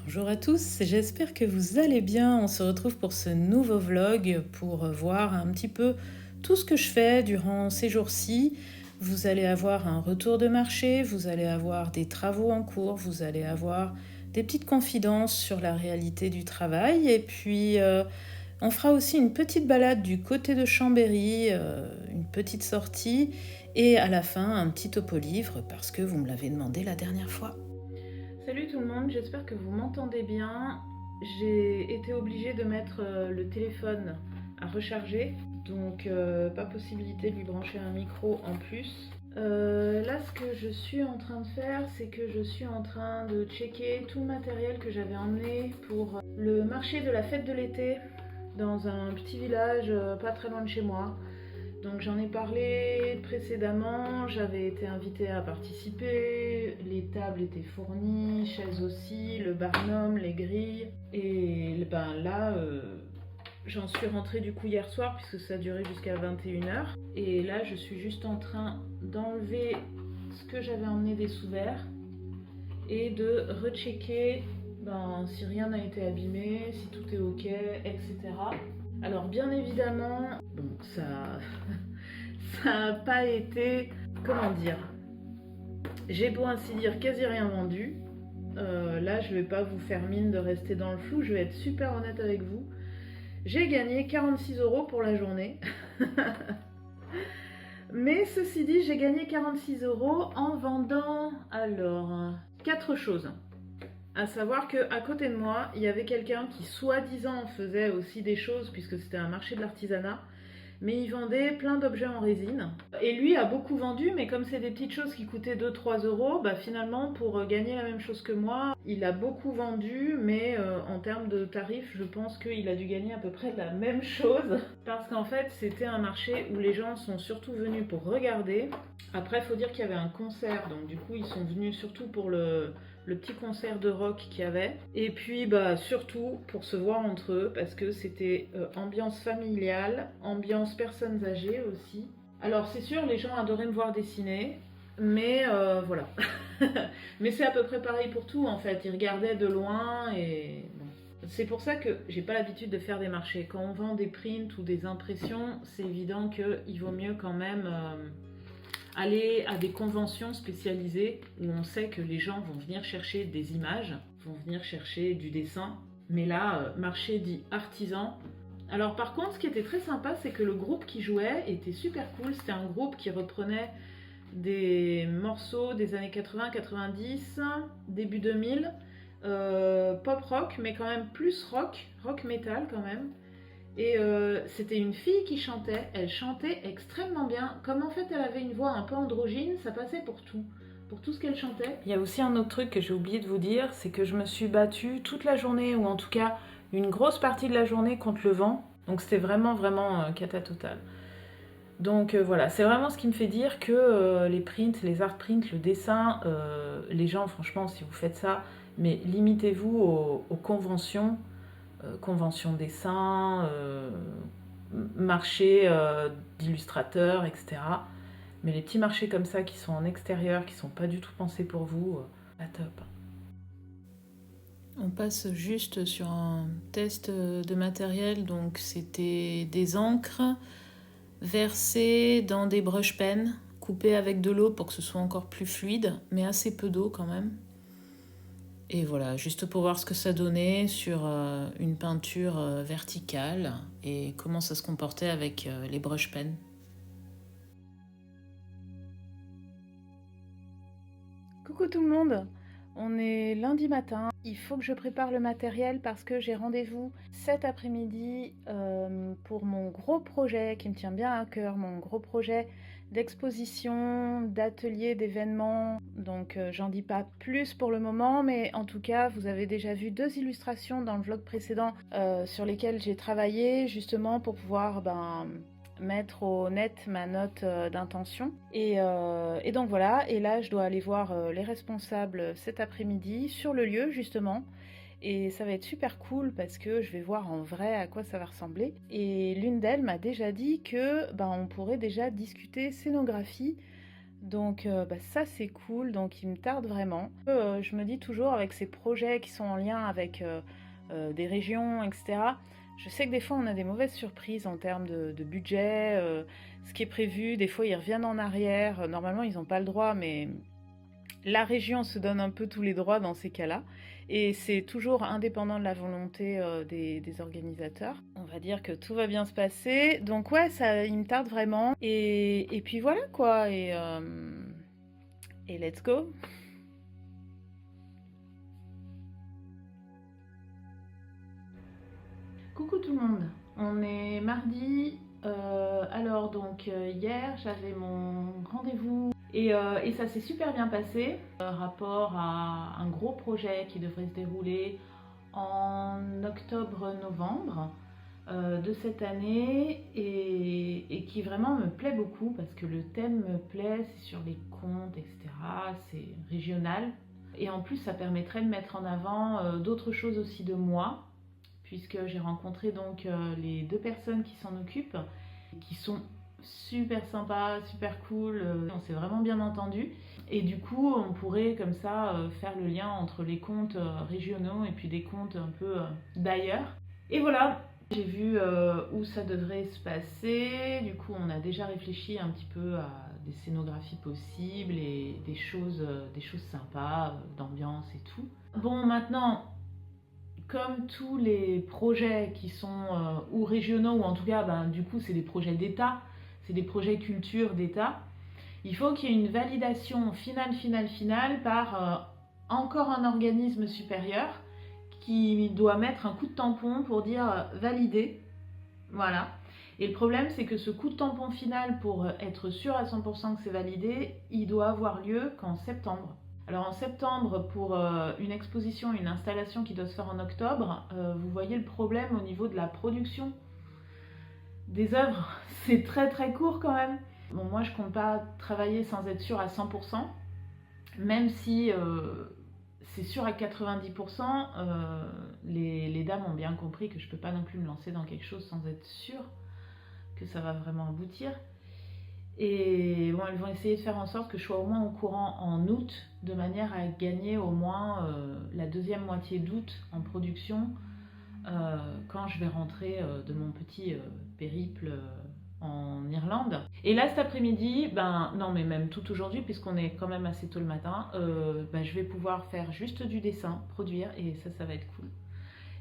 Bonjour à tous, j'espère que vous allez bien. On se retrouve pour ce nouveau vlog pour voir un petit peu tout ce que je fais durant ces jours-ci. Vous allez avoir un retour de marché, vous allez avoir des travaux en cours, vous allez avoir des petites confidences sur la réalité du travail et puis on fera aussi une petite balade du côté de Chambéry, une petite sortie et à la fin un petit topo livre parce que vous me l'avez demandé la dernière fois. Salut tout le monde, j'espère que vous m'entendez bien. J'ai été obligée de mettre le téléphone à recharger, donc pas possibilité de lui brancher un micro en plus. Là, ce que je suis en train de faire, c'est que je suis en train de checker tout le matériel que j'avais emmené pour le marché de la fête de l'été dans un petit village pas très loin de chez moi. Donc j'en ai parlé précédemment, j'avais été invitée à participer, les tables étaient fournies, chaises aussi, le barnum, les grilles. Et ben là, j'en suis rentrée du coup hier soir puisque ça a duré jusqu'à 21h. Et là, je suis juste en train d'enlever ce que j'avais emmené des sous-verts et de rechecker si rien n'a été abîmé, si tout est ok, etc. Alors bien évidemment, ça n'a pas été, comment dire, j'ai pour ainsi dire quasi rien vendu. Là je vais pas vous faire mine de rester dans le flou, je vais être super honnête avec vous. J'ai gagné 46€ pour la journée. Mais ceci dit, j'ai gagné 46€ en vendant alors 4 choses. À savoir qu'à côté de moi, il y avait quelqu'un qui soi-disant faisait aussi des choses puisque c'était un marché de l'artisanat, mais il vendait plein d'objets en résine. Et lui a beaucoup vendu, mais comme c'est des petites choses qui coûtaient 2-3€, finalement pour gagner la même chose que moi, il a beaucoup vendu, mais en termes de tarifs, je pense qu'il a dû gagner à peu près la même chose. Parce qu'en fait, c'était un marché où les gens sont surtout venus pour regarder. Après, il faut dire qu'il y avait un concert, donc du coup, ils sont venus surtout pour le petit concert de rock qu'il y avait. Et puis surtout pour se voir entre eux parce que c'était ambiance familiale, ambiance personnes âgées aussi. Alors c'est sûr, les gens adoraient me voir dessiner, mais voilà. Mais c'est à peu près pareil pour tout en fait, ils regardaient de loin et bon. C'est pour ça que j'ai pas l'habitude de faire des marchés. Quand on vend des prints ou des impressions, c'est évident qu'il vaut mieux quand même aller à des conventions spécialisées où on sait que les gens vont venir chercher des images, vont venir chercher du dessin. Mais là, marché dit artisan. Alors par contre, ce qui était très sympa, c'est que le groupe qui jouait était super cool. C'était un groupe qui reprenait des morceaux des années 80-90, début 2000, pop rock, mais quand même plus rock metal quand même. Et c'était une fille qui chantait, elle chantait extrêmement bien. Comme en fait elle avait une voix un peu androgyne, ça passait pour tout ce qu'elle chantait. Il y a aussi un autre truc que j'ai oublié de vous dire, c'est que je me suis battue toute la journée, ou en tout cas une grosse partie de la journée contre le vent. Donc c'était vraiment cata totale. Donc voilà, c'est vraiment ce qui me fait dire que les prints, les art prints, le dessin, les gens franchement si vous faites ça, mais limitez-vous aux conventions. Convention dessin, marché d'illustrateurs, etc. Mais les petits marchés comme ça qui sont en extérieur, qui sont pas du tout pensés pour vous, pas top. On passe juste sur un test de matériel, donc c'était des encres versées dans des brush pens, coupées avec de l'eau pour que ce soit encore plus fluide, mais assez peu d'eau quand même. Et voilà, juste pour voir ce que ça donnait sur une peinture verticale et comment ça se comportait avec les brush pens. Coucou tout le monde, on est lundi matin. Il faut que je prépare le matériel parce que j'ai rendez-vous cet après-midi pour mon gros projet qui me tient bien à cœur, mon gros projet d'exposition, d'atelier, d'événements. Donc j'en dis pas plus pour le moment, mais en tout cas vous avez déjà vu 2 illustrations dans le vlog précédent sur lesquelles j'ai travaillé justement pour pouvoir mettre au net ma note d'intention. Et donc voilà, et là je dois aller voir les responsables cet après-midi sur le lieu justement. Et ça va être super cool parce que je vais voir en vrai à quoi ça va ressembler. Et l'une d'elles m'a déjà dit que on pourrait déjà discuter scénographie. Donc ça c'est cool, donc il me tarde vraiment. Je me dis toujours avec ces projets qui sont en lien avec des régions, etc. Je sais que des fois on a des mauvaises surprises en termes de budget, ce qui est prévu, des fois ils reviennent en arrière. Normalement ils n'ont pas le droit, mais la région se donne un peu tous les droits dans ces cas-là. Et c'est toujours indépendant de la volonté des organisateurs. On va dire que tout va bien se passer. Donc ouais, ça, il me tarde vraiment. Et puis voilà quoi. Et let's go. Coucou tout le monde. On est mardi. Alors donc hier j'avais mon rendez-vous et ça s'est super bien passé. Rapport à un gros projet qui devrait se dérouler en octobre-novembre de cette année et qui vraiment me plaît beaucoup parce que le thème me plaît, c'est sur les contes, etc. C'est régional. Et en plus ça permettrait de mettre en avant d'autres choses aussi de moi, puisque j'ai rencontré donc les 2 personnes qui s'en occupent, qui sont super sympas, super cool, on s'est vraiment bien entendu. Et du coup, on pourrait comme ça faire le lien entre les contes régionaux et puis des contes un peu d'ailleurs. Et voilà, j'ai vu où ça devrait se passer. Du coup, on a déjà réfléchi un petit peu à des scénographies possibles et des choses sympas, d'ambiance et tout. Bon, maintenant, comme tous les projets qui sont ou régionaux, ou en tout cas, du coup, c'est des projets d'État, c'est des projets culture d'État, il faut qu'il y ait une validation finale par encore un organisme supérieur qui doit mettre un coup de tampon pour dire validé. Voilà. Et le problème, c'est que ce coup de tampon final, pour être sûr à 100% que c'est validé, il doit avoir lieu qu'en septembre. Alors en septembre, pour une exposition, une installation qui doit se faire en octobre, vous voyez le problème au niveau de la production des œuvres. C'est très très court quand même. Bon, moi je compte pas travailler sans être sûre à 100%, même si c'est sûr à 90%, les dames ont bien compris que je peux pas non plus me lancer dans quelque chose sans être sûre que ça va vraiment aboutir. Et bon, elles vont essayer de faire en sorte que je sois au moins au courant en août, de manière à gagner au moins la deuxième moitié d'août en production, quand je vais rentrer de mon petit périple en Irlande. Et là cet après-midi, non mais même tout aujourd'hui, puisqu'on est quand même assez tôt le matin, je vais pouvoir faire juste du dessin, produire, et ça va être cool.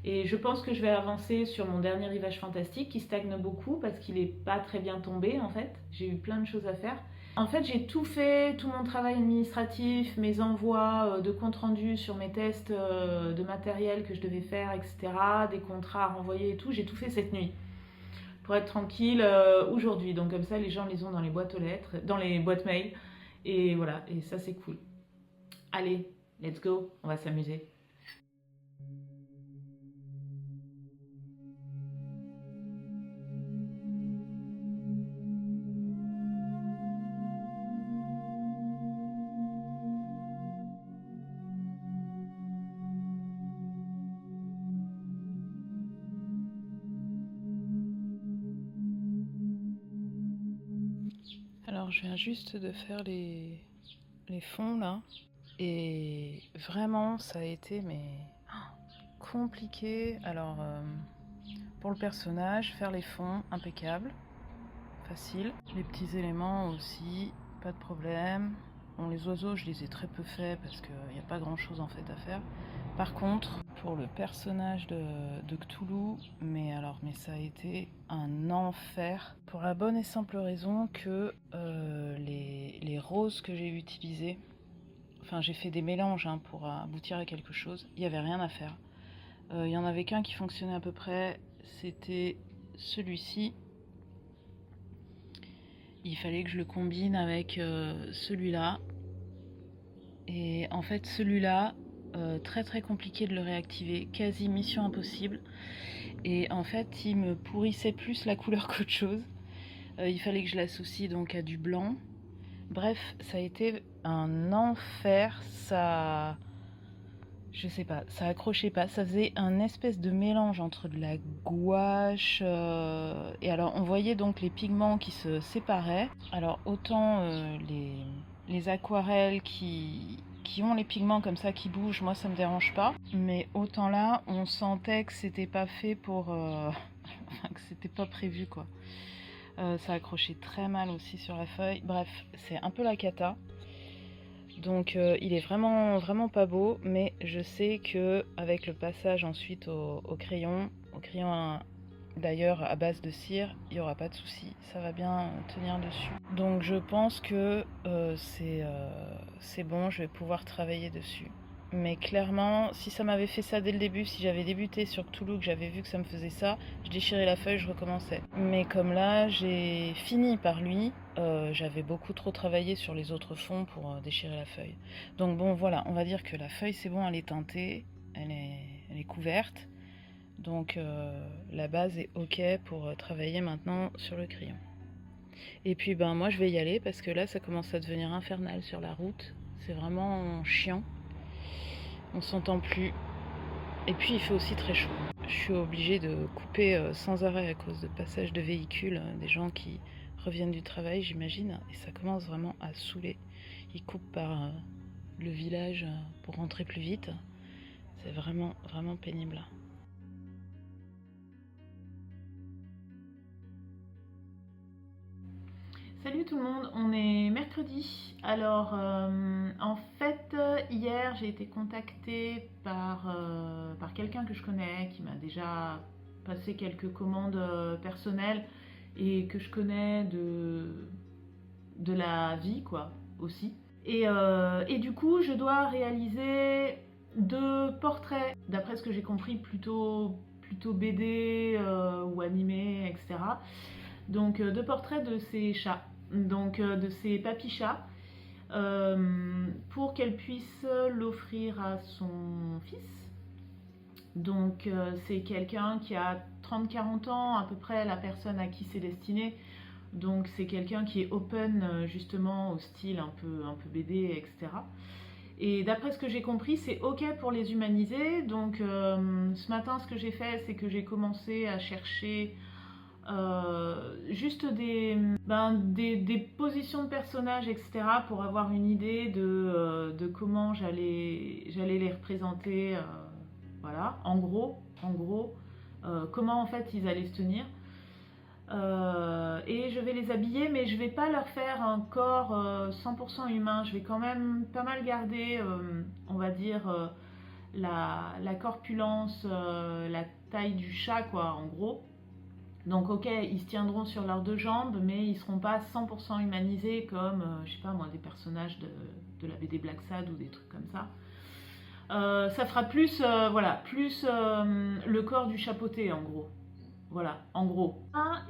Et je pense que je vais avancer sur mon dernier rivage fantastique qui stagne beaucoup parce qu'il n'est pas très bien tombé en fait. J'ai eu plein de choses à faire. En fait, j'ai tout fait, tout mon travail administratif, mes envois de comptes rendus sur mes tests de matériel que je devais faire, etc., des contrats à renvoyer et tout, j'ai tout fait cette nuit pour être tranquille aujourd'hui. Donc comme ça, les gens les ont dans les boîtes aux lettres, dans les boîtes mail. Et voilà, et ça c'est cool. Allez, let's go, on va s'amuser. Alors je viens juste de faire les fonds là, et vraiment ça a été compliqué. Alors pour le personnage, faire les fonds, impeccable, facile. Les petits éléments aussi, pas de problème. Bon, les oiseaux je les ai très peu faits parce qu'il n'y a pas grand chose en fait à faire. Par contre, pour le personnage de Cthulhu, mais ça a été un enfer. Pour la bonne et simple raison que les roses que j'ai utilisées, enfin j'ai fait des mélanges pour aboutir à quelque chose, il n'y avait rien à faire. Il y en avait qu'un qui fonctionnait à peu près, c'était celui-ci. Il fallait que je le combine avec celui-là. Et en fait celui-là, très très compliqué de le réactiver, quasi mission impossible. Et en fait il me pourrissait plus la couleur qu'autre chose. Il fallait que je l'associe donc à du blanc. Bref, ça a été un enfer. Ça, je sais pas, ça accrochait pas. Ça faisait un espèce de mélange entre de la gouache et alors on voyait donc les pigments qui se séparaient. Alors autant les aquarelles qui ont les pigments comme ça qui bougent, moi ça me dérange pas. Mais autant là, on sentait que c'était pas fait pour... enfin, que c'était pas prévu quoi. Ça accrochait très mal aussi sur la feuille. Bref, c'est un peu la cata. Donc il est vraiment pas beau, mais je sais que avec le passage ensuite au crayon d'ailleurs à base de cire, il n'y aura pas de souci, ça va bien tenir dessus. Donc je pense que c'est bon, je vais pouvoir travailler dessus. Mais clairement, si ça m'avait fait ça dès le début, si j'avais débuté sur Cthulhu, que j'avais vu que ça me faisait ça, je déchirais la feuille, je recommençais. Mais comme là, j'ai fini par lui, j'avais beaucoup trop travaillé sur les autres fonds pour déchirer la feuille. Donc bon, voilà, on va dire que la feuille, c'est bon, elle est teintée, elle est couverte. Donc la base est ok pour travailler maintenant sur le crayon. Et puis ben moi je vais y aller parce que là ça commence à devenir infernal sur la route. C'est vraiment chiant. On s'entend plus. Et puis il fait aussi très chaud. Je suis obligée de couper sans arrêt à cause de passage de véhicules, des gens qui reviennent du travail j'imagine. Et ça commence vraiment à saouler. Ils coupent par le village pour rentrer plus vite. C'est vraiment pénible. Salut tout le monde, on est mercredi. Alors, en fait, hier j'ai été contactée par quelqu'un que je connais qui m'a déjà passé quelques commandes personnelles et que je connais de la vie, quoi, aussi. Et du coup, je dois réaliser 2 portraits, d'après ce que j'ai compris, plutôt BD ou animé, etc. Donc 2 portraits de ces chats, donc de ces papis-chats, pour qu'elle puisse l'offrir à son fils. Donc c'est quelqu'un qui a 30-40 ans, à peu près la personne à qui c'est destiné. Donc c'est quelqu'un qui est open justement au style un peu BD, etc. Et d'après ce que j'ai compris, c'est ok pour les humaniser. Donc ce matin, ce que j'ai fait, c'est que j'ai commencé à chercher juste des positions de personnages, etc. pour avoir une idée de comment j'allais les représenter. Voilà, en gros, comment en fait ils allaient se tenir. Et je vais les habiller, mais je vais pas leur faire un corps 100% humain. Je vais quand même pas mal garder, on va dire, la corpulence, la taille du chat, quoi, en gros. Donc ok, ils se tiendront sur leurs 2 jambes, mais ils seront pas 100% humanisés comme, je sais pas moi, des personnages de la BD Black Sad ou des trucs comme ça. Ça fera plus, le corps du chapeauté en gros. Voilà, en gros.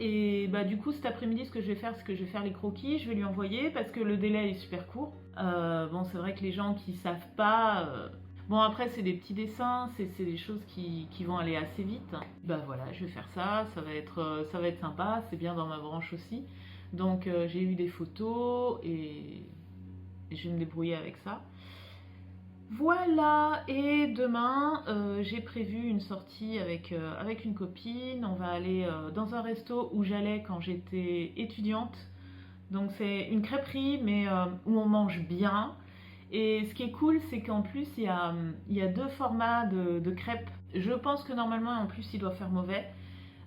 Et bah du coup cet après-midi ce que je vais faire, c'est que je vais faire les croquis, je vais lui envoyer parce que le délai est super court. Bon c'est vrai que les gens qui savent pas... Bon après c'est des petits dessins, c'est des choses qui vont aller assez vite. Bah voilà, je vais faire ça, ça va être sympa, c'est bien dans ma branche aussi. Donc j'ai eu des photos et je vais me débrouiller avec ça. Voilà, et demain j'ai prévu une sortie avec une copine. On va aller dans un resto où j'allais quand j'étais étudiante. Donc c'est une crêperie mais où on mange bien. Et ce qui est cool, c'est qu'en plus il y a 2 formats de crêpes. Je pense que normalement en plus il doit faire mauvais.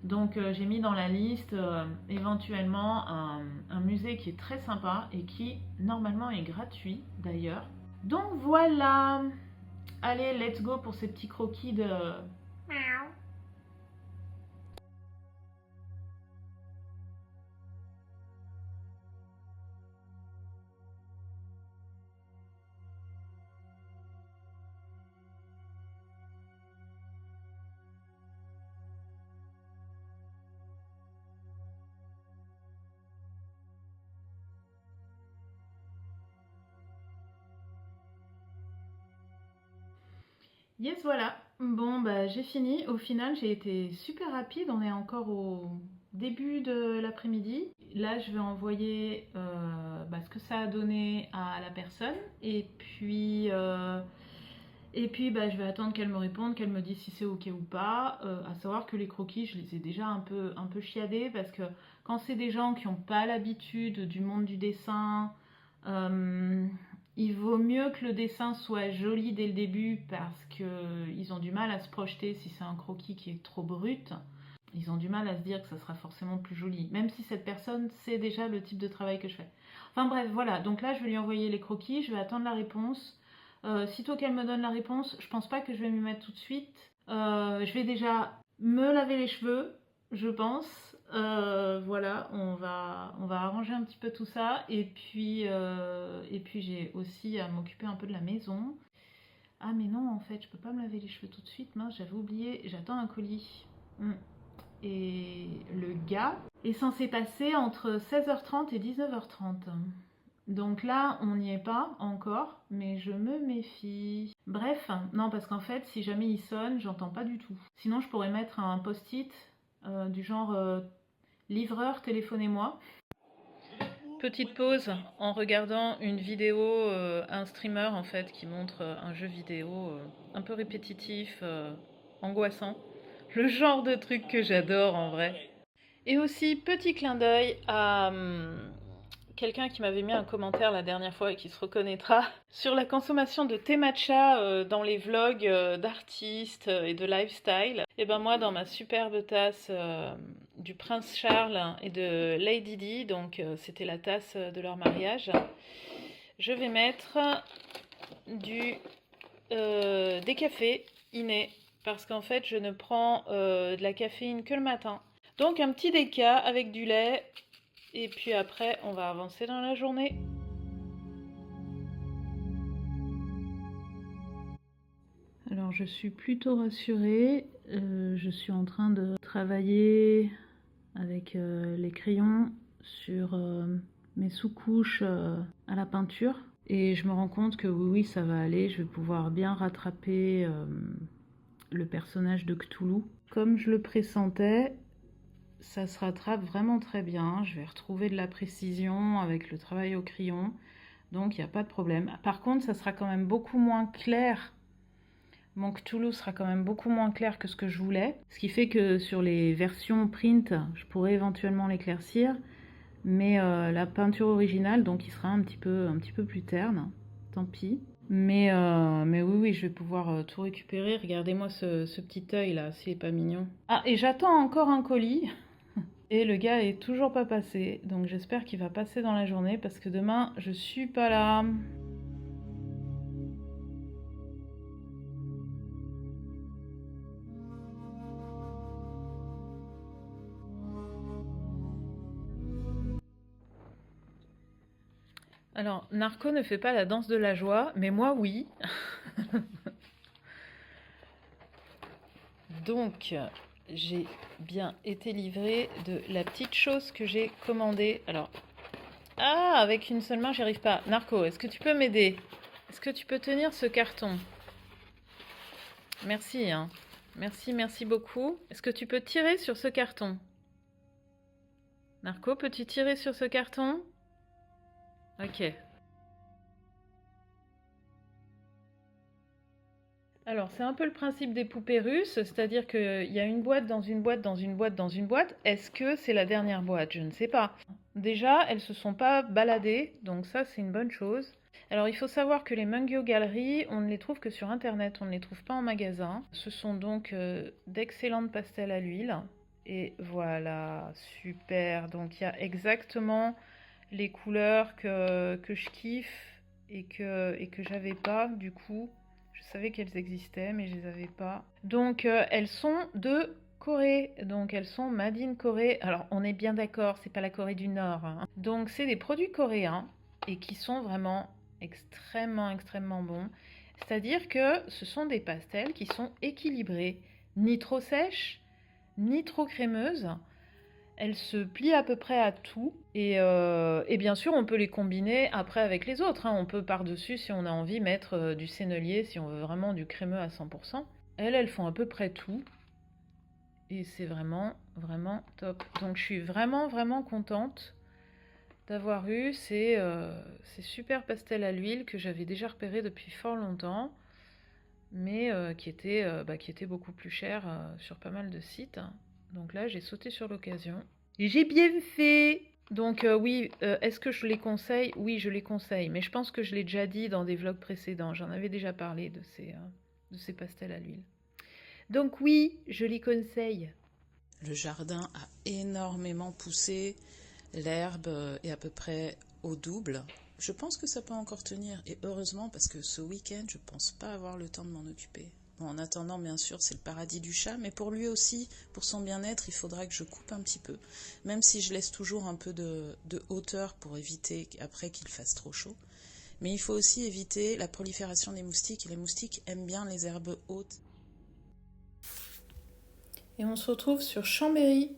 Donc j'ai mis dans la liste éventuellement un musée qui est très sympa et qui normalement est gratuit d'ailleurs. Donc voilà. Allez, let's go pour ces petits croquis de... Miaou. Yes, voilà. Bon, bah j'ai fini. Au final, j'ai été super rapide. On est encore au début de l'après-midi. Là, je vais envoyer ce que ça a donné à la personne. Et puis je vais attendre qu'elle me réponde, qu'elle me dise si c'est ok ou pas. À savoir que les croquis, je les ai déjà un peu chiadés parce que quand c'est des gens qui n'ont pas l'habitude du monde du dessin, Il vaut mieux que le dessin soit joli dès le début parce qu'ils ont du mal à se projeter si c'est un croquis qui est trop brut. Ils ont du mal à se dire que ça sera forcément plus joli, même si cette personne sait déjà le type de travail que je fais. Enfin bref, voilà, donc là je vais lui envoyer les croquis, je vais attendre la réponse. Sitôt qu'elle me donne la réponse, je pense pas que je vais m'y mettre tout de suite. Je vais déjà me laver les cheveux, je pense. Voilà, on va arranger un petit peu tout ça. Et puis j'ai aussi à m'occuper un peu de la maison. Ah mais non, en fait, je peux pas me laver les cheveux tout de suite. Mince, j'avais oublié, j'attends un colis. Et le gars est censé passer entre 16h30 et 19h30. Donc là, on n'y est pas encore, mais je me méfie. Bref, non, parce qu'en fait, si jamais il sonne, j'entends pas du tout. Sinon, je pourrais mettre un post-it du genre livreur, téléphonez-moi. Petite pause en regardant une vidéo, un streamer en fait qui montre un jeu vidéo un peu répétitif, angoissant. Le genre de truc que j'adore en vrai. Et aussi, petit clin d'œil à quelqu'un qui m'avait mis un commentaire la dernière fois et qui se reconnaîtra sur la consommation de thé matcha dans les vlogs d'artistes et de lifestyle. Et ben moi, dans ma superbe tasse du Prince Charles et de Lady Di, donc c'était la tasse de leur mariage, je vais mettre des cafés innés parce qu'en fait, je ne prends de la caféine que le matin. Donc un petit déca avec du lait et puis après on va avancer dans la journée. Alors je suis plutôt rassurée, je suis en train de travailler avec les crayons sur mes sous-couches à la peinture et je me rends compte que oui ça va aller, je vais pouvoir bien rattraper le personnage de Cthulhu. Comme je le pressentais, ça se rattrape vraiment très bien. Je vais retrouver de la précision avec le travail au crayon. Donc, il n'y a pas de problème. Par contre, ça sera quand même beaucoup moins clair. Mon Cthulhu sera quand même beaucoup moins clair que ce que je voulais. Ce qui fait que sur les versions print, je pourrais éventuellement l'éclaircir. Mais la peinture originale, donc, il sera un petit peu plus terne. Tant pis. Mais oui, je vais pouvoir tout récupérer. Regardez-moi ce petit œil là, s'il est pas mignon. Ah, et j'attends encore un colis. Et le gars est toujours pas passé, donc j'espère qu'il va passer dans la journée parce que demain je suis pas là. Alors, Narco ne fait pas la danse de la joie, mais moi oui. Donc, j'ai bien été livrée de la petite chose que j'ai commandée. Alors, ah, avec une seule main, j'y arrive pas. Narco, est-ce que tu peux m'aider? Est-ce que tu peux tenir ce carton? Merci, hein. Merci beaucoup. Est-ce que tu peux tirer sur ce carton? Narco, peux-tu tirer sur ce carton? Ok. Alors, c'est un peu le principe des poupées russes, c'est-à-dire qu'il y a une boîte dans une boîte dans une boîte dans une boîte. Est-ce que c'est la dernière boîte? Je ne sais pas. Déjà, elles se sont pas baladées, donc ça, c'est une bonne chose. Alors, il faut savoir que les Mungyo Gallery, on ne les trouve que sur Internet, on ne les trouve pas en magasin. Ce sont donc d'excellentes pastels à l'huile. Et voilà, super. Donc, il y a exactement les couleurs que je kiffe et que j'avais pas, du coup. Je savais qu'elles existaient, mais je les avais pas. Donc, elles sont de Corée. Donc, elles sont made in Corée. Alors, on est bien d'accord, c'est pas la Corée du Nord, hein. Donc, c'est des produits coréens et qui sont vraiment extrêmement bons. C'est-à-dire que ce sont des pastels qui sont équilibrés, ni trop sèches, ni trop crémeuses. Elles se plient à peu près à tout. Et bien sûr, on peut les combiner après avec les autres, hein. On peut par-dessus, si on a envie, mettre du sennelier, si on veut vraiment du crémeux à 100%. Elles font à peu près tout. Et c'est vraiment top. Donc je suis vraiment contente d'avoir eu ces super pastels à l'huile que j'avais déjà repérés depuis fort longtemps, mais qui étaient beaucoup plus chers sur pas mal de sites. Donc là, j'ai sauté sur l'occasion. Et j'ai bien fait! Donc oui, est-ce que je les conseille? Oui, je les conseille, mais je pense que je l'ai déjà dit dans des vlogs précédents. J'en avais déjà parlé de ces pastels à l'huile. Donc oui, je les conseille. Le jardin a énormément poussé, l'herbe est à peu près au double. Je pense que ça peut encore tenir, et heureusement parce que ce week-end, je pense pas avoir le temps de m'en occuper. Bon, en attendant, bien sûr, c'est le paradis du chat, mais pour lui aussi, pour son bien-être, il faudra que je coupe un petit peu. Même si je laisse toujours un peu de hauteur pour éviter après qu'il fasse trop chaud. Mais il faut aussi éviter la prolifération des moustiques, et les moustiques aiment bien les herbes hautes. Et on se retrouve sur Chambéry.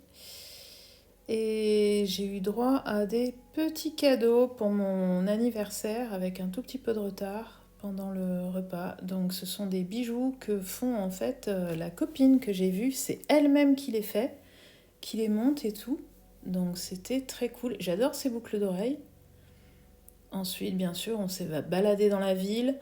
Et j'ai eu droit à des petits cadeaux pour mon anniversaire avec un tout petit peu de retard pendant le repas. Donc ce sont des bijoux que font en fait la copine que j'ai vue. C'est elle-même qui les fait, qui les monte et tout. Donc c'était très cool. J'adore ces boucles d'oreilles. Ensuite, bien sûr, on s'est baladé dans la ville.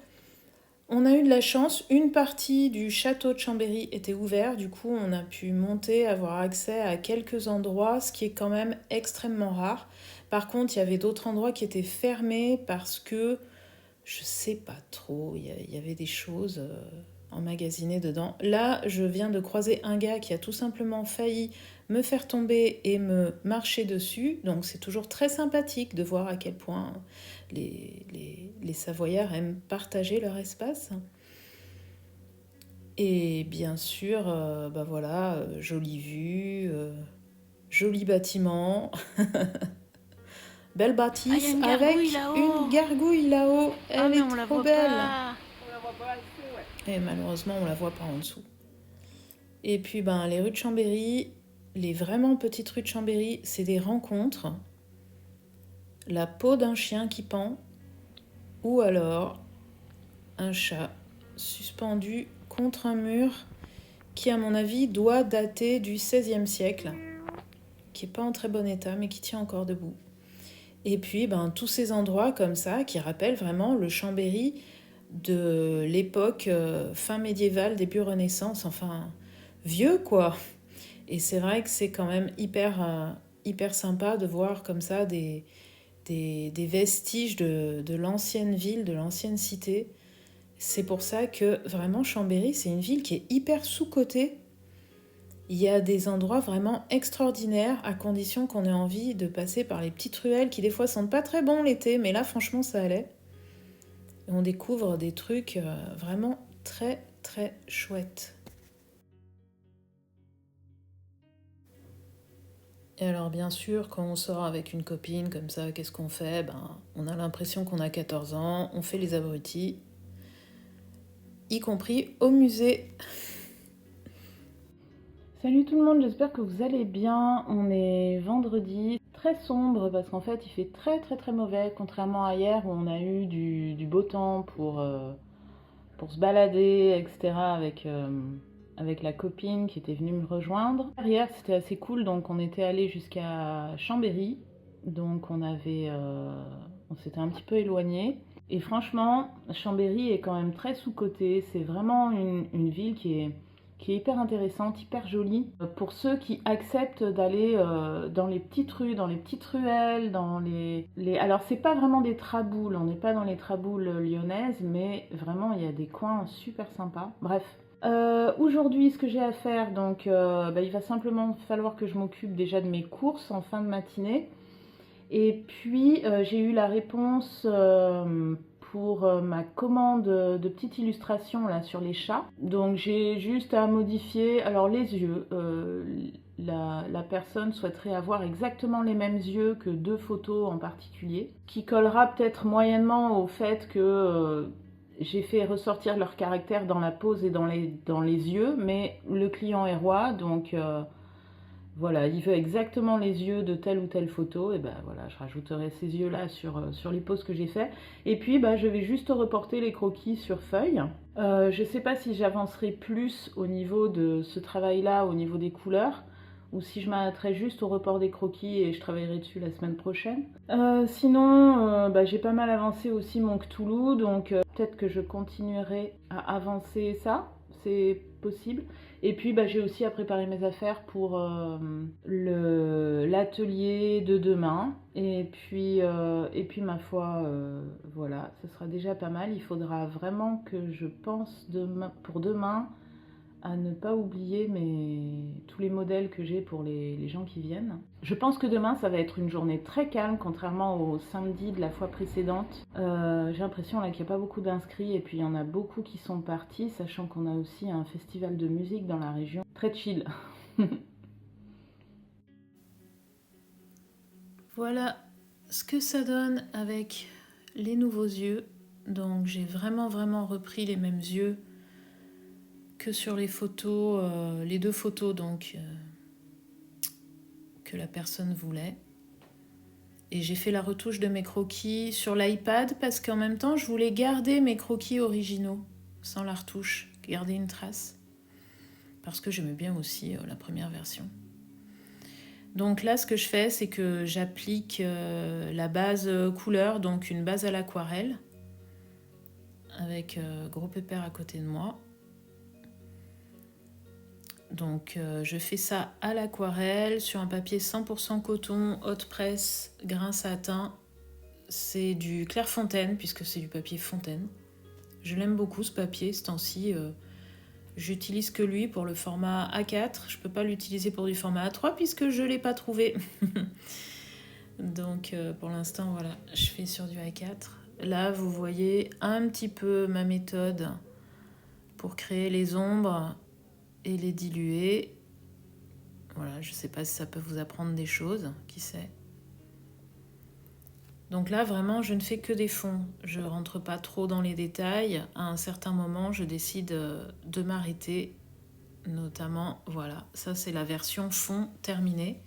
On a eu de la chance, une partie du château de Chambéry était ouverte, du coup on a pu monter, avoir accès à quelques endroits, ce qui est quand même extrêmement rare. Par contre, il y avait d'autres endroits qui étaient fermés parce que, je sais pas trop, il y avait des choses emmagasinées dedans. Là, je viens de croiser un gars qui a tout simplement failli me faire tomber et me marcher dessus, donc c'est toujours très sympathique de voir à quel point les Savoyards aiment partager leur espace. Et bien sûr, bah voilà, jolie vue, joli bâtiment, belle Ah, il y a bâtisse une gargouille avec une là-haut. gargouille là-haut. Ah, Elle mais est on la trop voit belle. pas. Et malheureusement, on la voit pas en dessous. Et puis, ben, les rues de Chambéry, les vraiment petites rues de Chambéry, c'est des rencontres. La peau d'un chien qui pend, ou alors un chat suspendu contre un mur qui, à mon avis, doit dater du XVIe siècle, qui n'est pas en très bon état, mais qui tient encore debout. Et puis, ben, tous ces endroits comme ça, qui rappellent vraiment le Chambéry de l'époque fin médiévale, début Renaissance, enfin, vieux, quoi. Et c'est vrai que c'est quand même hyper sympa de voir comme ça des vestiges de l'ancienne ville, de l'ancienne cité. C'est pour ça que vraiment Chambéry, c'est une ville qui est hyper sous-cotée. Il y a des endroits vraiment extraordinaires à condition qu'on ait envie de passer par les petites ruelles qui des fois sentent pas très bon l'été, mais là franchement ça allait. Et on découvre des trucs vraiment très chouettes. Et alors bien sûr, quand on sort avec une copine comme ça, qu'est-ce qu'on fait? Ben, on a l'impression qu'on a 14 ans, on fait les abrutis, y compris au musée. Salut tout le monde, j'espère que vous allez bien. On est vendredi, très sombre parce qu'en fait il fait très mauvais, contrairement à hier où on a eu du beau temps pour se balader, etc. avec la copine qui était venue me rejoindre. Hier c'était assez cool, donc on était allé jusqu'à Chambéry, donc on s'était un petit peu éloigné. Et franchement, Chambéry est quand même très sous-cotée, c'est vraiment une ville qui est hyper intéressante, hyper jolie. Pour ceux qui acceptent d'aller dans les petites rues, dans les petites ruelles, Alors c'est pas vraiment des traboules, on n'est pas dans les traboules lyonnaises, mais vraiment il y a des coins super sympas. Bref. Aujourd'hui, ce que j'ai à faire, donc il va simplement falloir que je m'occupe déjà de mes courses en fin de matinée. Et puis j'ai eu la réponse pour ma commande de petites illustrations là sur les chats. Donc j'ai juste à modifier alors les yeux. La personne souhaiterait avoir exactement les mêmes yeux que deux photos en particulier, qui collera peut-être moyennement au fait que j'ai fait ressortir leur caractère dans la pose et dans les yeux, mais le client est roi, donc voilà, il veut exactement les yeux de telle ou telle photo, et ben voilà, je rajouterai ces yeux-là sur les poses que j'ai fait. Et puis je vais juste reporter les croquis sur feuille. Je sais pas si j'avancerai plus au niveau de ce travail-là, au niveau des couleurs, ou si je m'arrêterai juste au report des croquis et je travaillerai dessus la semaine prochaine. Sinon, j'ai pas mal avancé aussi mon Cthulhu, donc peut-être que je continuerai à avancer ça. c'est possible. Et puis bah, j'ai aussi à préparer mes affaires pour l'atelier de demain. Et puis ma foi, voilà, ce sera déjà pas mal. Il faudra vraiment que je pense pour demain à ne pas oublier tous les modèles que j'ai pour les gens qui viennent. Je pense que demain, ça va être une journée très calme, contrairement au samedi de la fois précédente. J'ai l'impression là qu'il n'y a pas beaucoup d'inscrits et puis il y en a beaucoup qui sont partis, sachant qu'on a aussi un festival de musique dans la région. Très chill. Voilà ce que ça donne avec les nouveaux yeux. Donc j'ai vraiment repris les mêmes yeux que sur les photos, les 2 photos donc que la personne voulait. Et j'ai fait la retouche de mes croquis sur l'iPad parce qu'en même temps je voulais garder mes croquis originaux sans la retouche, garder une trace parce que j'aimais bien aussi la première version. Donc là ce que je fais c'est que j'applique la base couleur, donc une base à l'aquarelle avec Gros Pépère à côté de moi. Donc je fais ça à l'aquarelle sur un papier 100% coton, haute presse, grain satin. C'est du Clairefontaine puisque c'est du papier fontaine. Je l'aime beaucoup ce papier, ce temps-ci. J'utilise que lui pour le format A4. Je peux pas l'utiliser pour du format A3 puisque je l'ai pas trouvé. Donc pour l'instant voilà, je fais sur du A4. Là vous voyez un petit peu ma méthode pour créer les ombres et les diluer. Voilà, je sais pas si ça peut vous apprendre des choses, qui sait. Donc là, vraiment, je ne fais que des fonds. Je rentre pas trop dans les détails. À un certain moment, je décide de m'arrêter. Notamment, voilà, ça c'est la version fond terminée.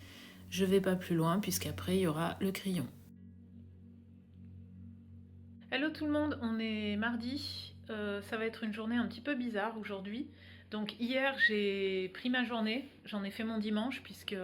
Je vais pas plus loin, puisqu'après, il y aura le crayon. Hello tout le monde, on est mardi. Ça va être une journée un petit peu bizarre aujourd'hui. Donc hier j'ai pris ma journée, j'en ai fait mon dimanche puisque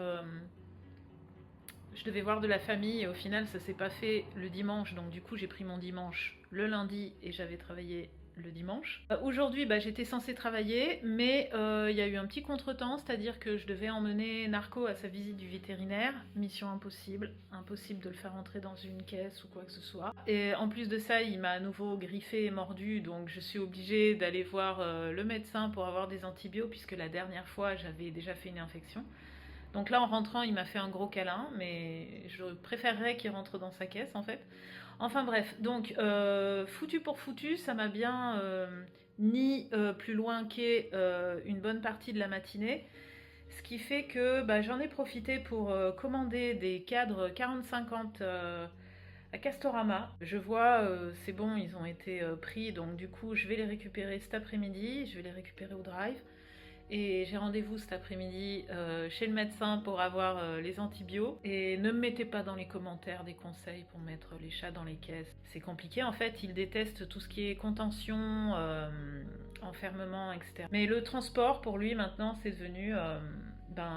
je devais voir de la famille et au final ça s'est pas fait le dimanche, donc du coup j'ai pris mon dimanche le lundi et j'avais travaillé le dimanche. Aujourd'hui j'étais censée travailler mais il y a eu un petit contretemps, c'est-à-dire que je devais emmener Narco à sa visite du vétérinaire, mission impossible de le faire entrer dans une caisse ou quoi que ce soit. Et en plus de ça il m'a à nouveau griffé et mordu, donc je suis obligée d'aller voir le médecin pour avoir des antibiotiques puisque la dernière fois j'avais déjà fait une infection. Donc là en rentrant il m'a fait un gros câlin, mais je préférerais qu'il rentre dans sa caisse en fait. Enfin bref, donc foutu pour foutu, ça m'a bien mis plus loin qu'est une bonne partie de la matinée. Ce qui fait que j'en ai profité pour commander des cadres 40-50 à Castorama. Je vois, c'est bon, ils ont été pris, donc du coup je vais les récupérer cet après-midi, je vais les récupérer au drive. Et j'ai rendez-vous cet après-midi chez le médecin pour avoir les antibiotiques. Et ne me mettez pas dans les commentaires des conseils pour mettre les chats dans les caisses. C'est compliqué en fait, ils détestent tout ce qui est contention, enfermement, etc. Mais le transport pour lui maintenant c'est devenu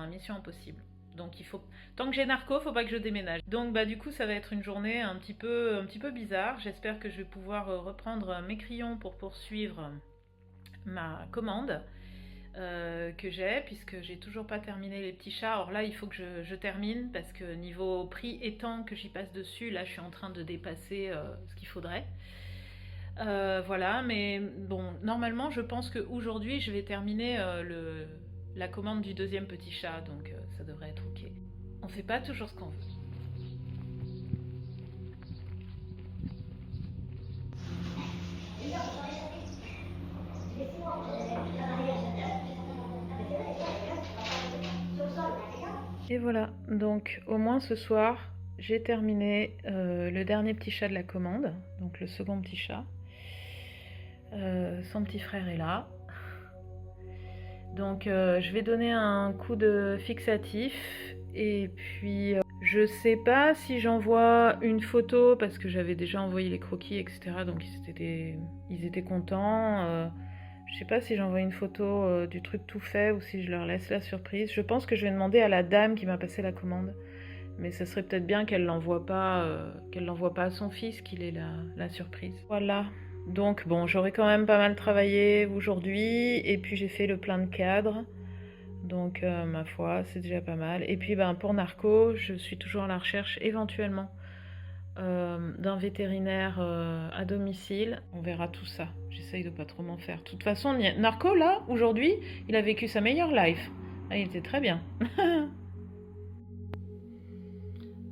mission impossible. Donc il faut, tant que j'ai Narco, faut pas que je déménage. Donc du coup ça va être une journée un petit peu bizarre. J'espère que je vais pouvoir reprendre mes crayons pour poursuivre ma commande. Que j'ai, puisque j'ai toujours pas terminé les petits chats. Or là il faut que je termine parce que niveau prix et temps que j'y passe dessus, là je suis en train de dépasser ce qu'il faudrait. Voilà, mais bon, normalement je pense qu'aujourd'hui je vais terminer la commande du deuxième petit chat, donc ça devrait être ok. On fait pas toujours ce qu'on veut. Et voilà, donc au moins ce soir, j'ai terminé le dernier petit chat de la commande, donc le second petit chat. Son petit frère est là. Donc je vais donner un coup de fixatif et puis je sais pas si j'envoie une photo parce que j'avais déjà envoyé les croquis, etc. Donc ils étaient contents. Je sais pas si j'envoie une photo du truc tout fait ou si je leur laisse la surprise. Je pense que je vais demander à la dame qui m'a passé la commande. Mais ça serait peut-être bien qu'elle l'envoie pas à son fils, qu'il ait la surprise. Voilà, Donc bon, j'aurais quand même pas mal travaillé aujourd'hui, et puis j'ai fait le plein de cadres, donc ma foi, c'est déjà pas mal. Et puis ben, pour Narco, je suis toujours à la recherche éventuellement d'un vétérinaire à domicile. On verra tout ça, j'essaye de pas trop m'en faire. De toute façon, Narco là, aujourd'hui, il a vécu sa meilleure life. Ah, il était très bien.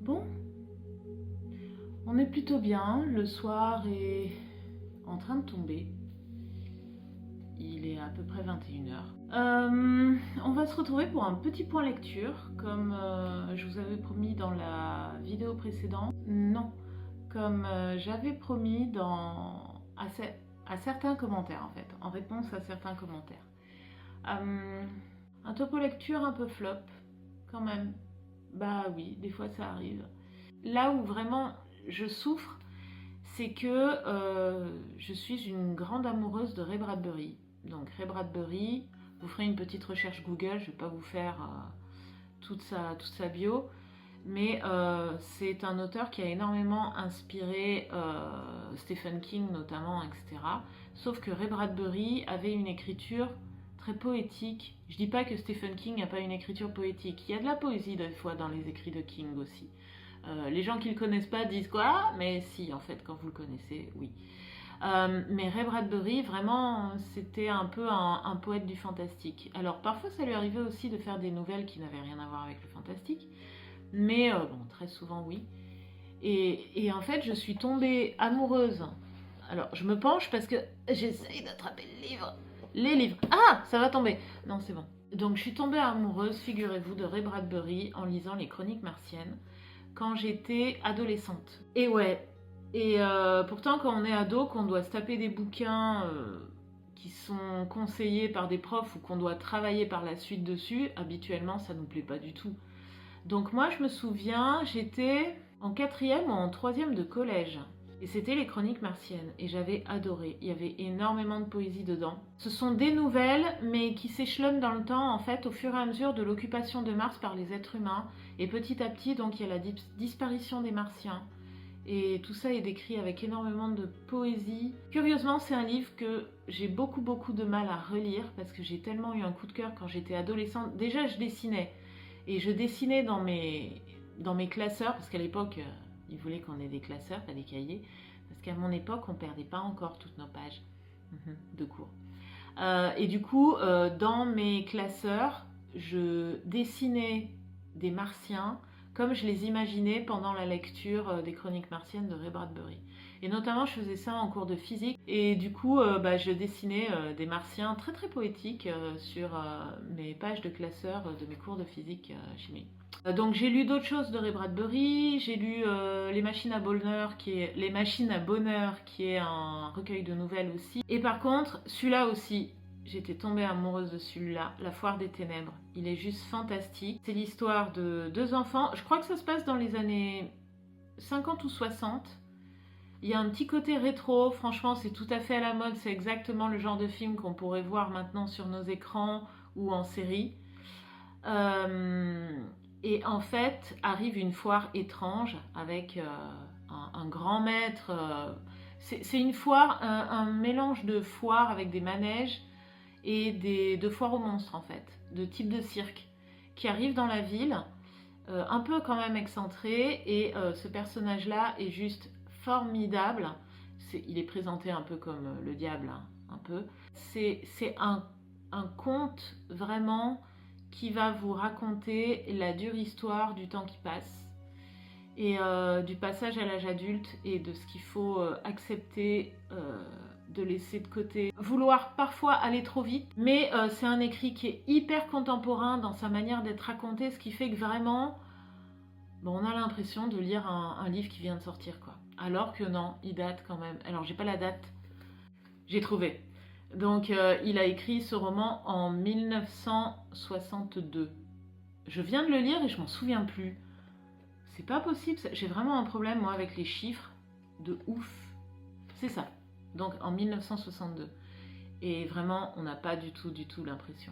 Bon, on est plutôt bien, le soir est en train de tomber. Il est à peu près 21h. On va se retrouver pour un petit point lecture, comme je vous avais promis dans la vidéo précédente. Non, comme j'avais promis à certains commentaires en fait, en réponse à certains commentaires. Un topo lecture un peu flop, quand même. Bah oui, des fois ça arrive. Là où vraiment je souffre, c'est que je suis une grande amoureuse de Ray Bradbury. Donc Ray Bradbury, vous ferez une petite recherche Google, je ne vais pas vous faire toute sa bio, mais c'est un auteur qui a énormément inspiré Stephen King notamment, etc. Sauf que Ray Bradbury avait une écriture très poétique. Je dis pas que Stephen King n'a pas une écriture poétique, il y a de la poésie des fois dans les écrits de King aussi. Les gens qui ne le connaissent pas disent quoi, mais si, en fait, quand vous le connaissez, oui. Mais Ray Bradbury, vraiment, c'était un peu un poète du fantastique. Alors, parfois, ça lui arrivait aussi de faire des nouvelles qui n'avaient rien à voir avec le fantastique, mais bon, très souvent, oui. Et en fait, je suis tombée amoureuse. Alors, je me penche parce que j'essaye d'attraper le livre. Les livres. Ah, ça va tomber. Non, c'est bon. Donc, je suis tombée amoureuse, figurez-vous, de Ray Bradbury en lisant les Chroniques martiennes quand j'étais adolescente. Et ouais, et pourtant quand on est ado, qu'on doit se taper des bouquins qui sont conseillés par des profs ou qu'on doit travailler par la suite dessus, habituellement ça nous plaît pas du tout. Donc moi je me souviens, j'étais en 4e ou en 3e de collège. Et c'était les Chroniques martiennes, et j'avais adoré. Il y avait énormément de poésie dedans. Ce sont des nouvelles, mais qui s'échelonnent dans le temps, en fait, au fur et à mesure de l'occupation de Mars par les êtres humains. Et petit à petit, donc, il y a la disparition des Martiens. Et tout ça est décrit avec énormément de poésie. Curieusement, c'est un livre que j'ai beaucoup de mal à relire, parce que j'ai tellement eu un coup de cœur quand j'étais adolescente. Déjà, je dessinais. Et je dessinais dans mes classeurs, parce qu'à l'époque... ils voulaient qu'on ait des classeurs, pas des cahiers, parce qu'à mon époque, on perdait pas encore toutes nos pages de cours. Et du coup, dans mes classeurs, je dessinais des martiens comme je les imaginais pendant la lecture des Chroniques martiennes de Ray Bradbury. Et notamment, je faisais ça en cours de physique. Et du coup, je dessinais des martiens très poétiques sur mes pages de classeurs de mes cours de physique chimie. Donc j'ai lu d'autres choses de Ray Bradbury, j'ai lu Les Machines à Bonheur, qui est un recueil de nouvelles aussi. Et par contre, celui-là aussi, j'étais tombée amoureuse de celui-là, La Foire des Ténèbres. Il est juste fantastique. C'est l'histoire de 2 enfants, je crois que ça se passe dans les années 50 ou 60. Il y a un petit côté rétro, franchement c'est tout à fait à la mode, c'est exactement le genre de film qu'on pourrait voir maintenant sur nos écrans ou en série. Et en fait, arrive une foire étrange avec un grand maître. C'est une foire, un mélange de foire avec des manèges et de foire aux monstres en fait, de type de cirque, qui arrive dans la ville, un peu quand même excentré, et ce personnage-là est juste formidable. Il est présenté un peu comme le diable, hein, un peu. C'est un conte vraiment qui va vous raconter la dure histoire du temps qui passe et du passage à l'âge adulte et de ce qu'il faut accepter de laisser de côté. Vouloir parfois aller trop vite, mais c'est un écrit qui est hyper contemporain dans sa manière d'être raconté, ce qui fait que vraiment, on a l'impression de lire un livre qui vient de sortir, quoi. Alors que non, il date quand même. Alors j'ai pas la date, j'ai trouvé. Donc il a écrit ce roman en 1962. Je viens de le lire et je m'en souviens plus. C'est pas possible, j'ai vraiment un problème moi avec les chiffres de ouf. C'est ça. Donc en 1962. Et vraiment, on n'a pas du tout l'impression.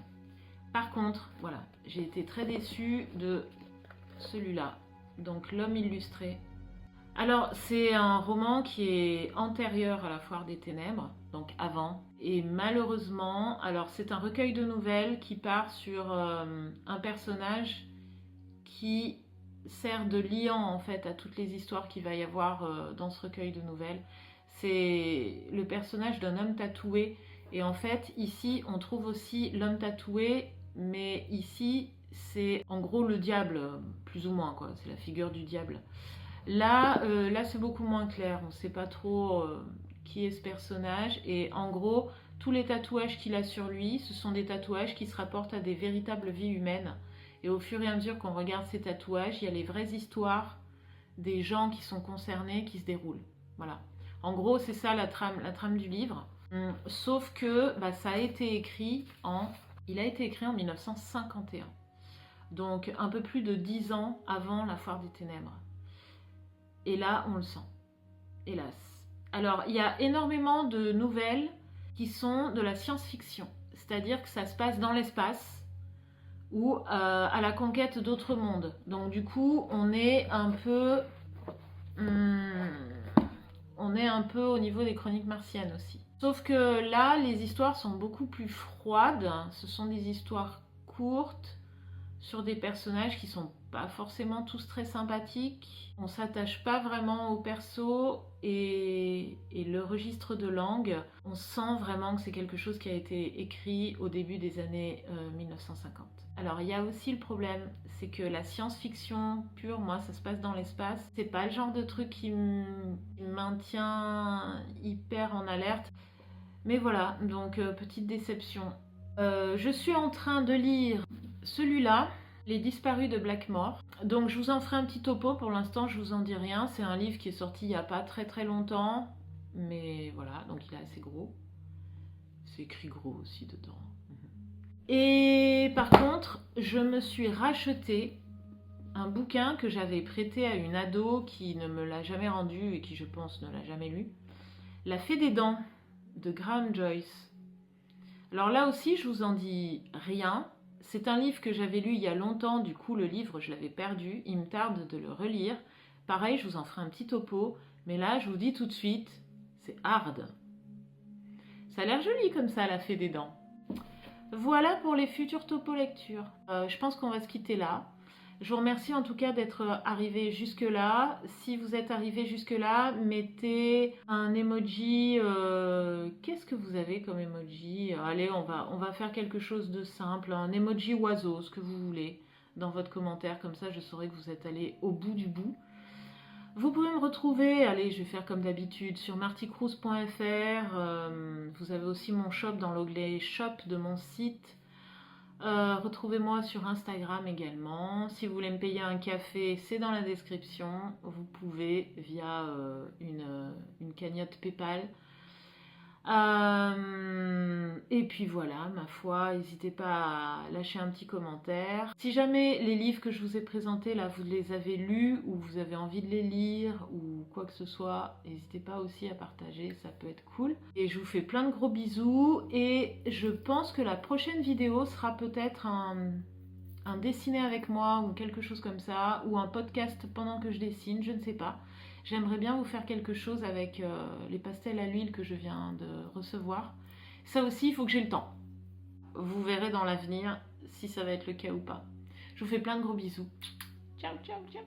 Par contre, voilà, j'ai été très déçue de celui-là. Donc L'Homme illustré. Alors, c'est un roman qui est antérieur à la Foire des Ténèbres, donc avant. Et malheureusement, alors c'est un recueil de nouvelles qui part sur un personnage qui sert de liant en fait à toutes les histoires qu'il va y avoir dans ce recueil de nouvelles. C'est le personnage d'un homme tatoué. Et en fait, ici, on trouve aussi l'homme tatoué, mais ici, c'est en gros le diable, plus ou moins, quoi. C'est la figure du diable. Là c'est beaucoup moins clair. On ne sait pas trop qui est ce personnage. Et en gros, tous les tatouages qu'il a sur lui, ce sont des tatouages qui se rapportent à des véritables vies humaines. Et au fur et à mesure qu'on regarde ces tatouages, il y a les vraies histoires des gens qui sont concernés qui se déroulent. Voilà. En gros, c'est ça la trame du livre. Sauf que ça a été écrit il a été écrit en 1951. Donc un peu plus de 10 ans avant la Foire des Ténèbres. Et là, on le sent, hélas. Alors, il y a énormément de nouvelles qui sont de la science-fiction. C'est-à-dire que ça se passe dans l'espace ou à la conquête d'autres mondes. Donc du coup, on est un peu au niveau des chroniques martiennes aussi. Sauf que là, les histoires sont beaucoup plus froides. Ce sont des histoires courtes sur des personnages qui sont pas forcément tous très sympathiques. On s'attache pas vraiment au perso et le registre de langue, on sent vraiment que c'est quelque chose qui a été écrit au début des années 1950. Alors il y a aussi le problème, c'est que la science-fiction pure, moi ça se passe dans l'espace, c'est pas le genre de truc qui me maintient hyper en alerte. Mais voilà, donc petite déception. Je suis en train de lire celui-là, Les Disparus de Blackmore. Donc je vous en ferai un petit topo, pour l'instant je vous en dis rien. C'est un livre qui est sorti il n'y a pas très très longtemps, mais voilà, donc il est assez gros. C'est écrit gros aussi dedans. Et par contre, je me suis racheté un bouquin que j'avais prêté à une ado qui ne me l'a jamais rendu et qui je pense ne l'a jamais lu. La Fée des Dents de Graham Joyce. Alors là aussi je vous en dis rien. C'est un livre que j'avais lu il y a longtemps, du coup le livre je l'avais perdu, il me tarde de le relire. Pareil, je vous en ferai un petit topo, mais là je vous dis tout de suite, c'est hard. Ça a l'air joli comme ça, La Fée des Dents. Voilà pour les futures topo lectures. Je pense qu'on va se quitter là. Je vous remercie en tout cas d'être arrivé jusque là. Si vous êtes arrivé jusque là, mettez un emoji. Qu'est-ce que vous avez comme emoji? Allez, on va faire quelque chose de simple. Un emoji oiseau, ce que vous voulez, dans votre commentaire. Comme ça, je saurai que vous êtes allé au bout du bout. Vous pouvez me retrouver, allez, je vais faire comme d'habitude, sur martycruz.fr. Vous avez aussi mon shop dans l'onglet shop de mon site. Retrouvez-moi sur Instagram également. Si vous voulez me payer un café, c'est dans la description. Vous pouvez via une cagnotte PayPal. Et puis voilà, ma foi, n'hésitez pas à lâcher un petit commentaire. Si jamais les livres que je vous ai présentés là, vous les avez lus ou vous avez envie de les lire ou quoi que ce soit, n'hésitez pas aussi à partager, ça peut être cool. Et je vous fais plein de gros bisous et je pense que la prochaine vidéo sera peut-être un dessiné avec moi ou quelque chose comme ça, ou un podcast pendant que je dessine, je ne sais pas. J'aimerais bien vous faire quelque chose avec les pastels à l'huile que je viens de recevoir. Ça aussi, il faut que j'ai le temps. Vous verrez dans l'avenir si ça va être le cas ou pas. Je vous fais plein de gros bisous. Ciao, ciao, ciao.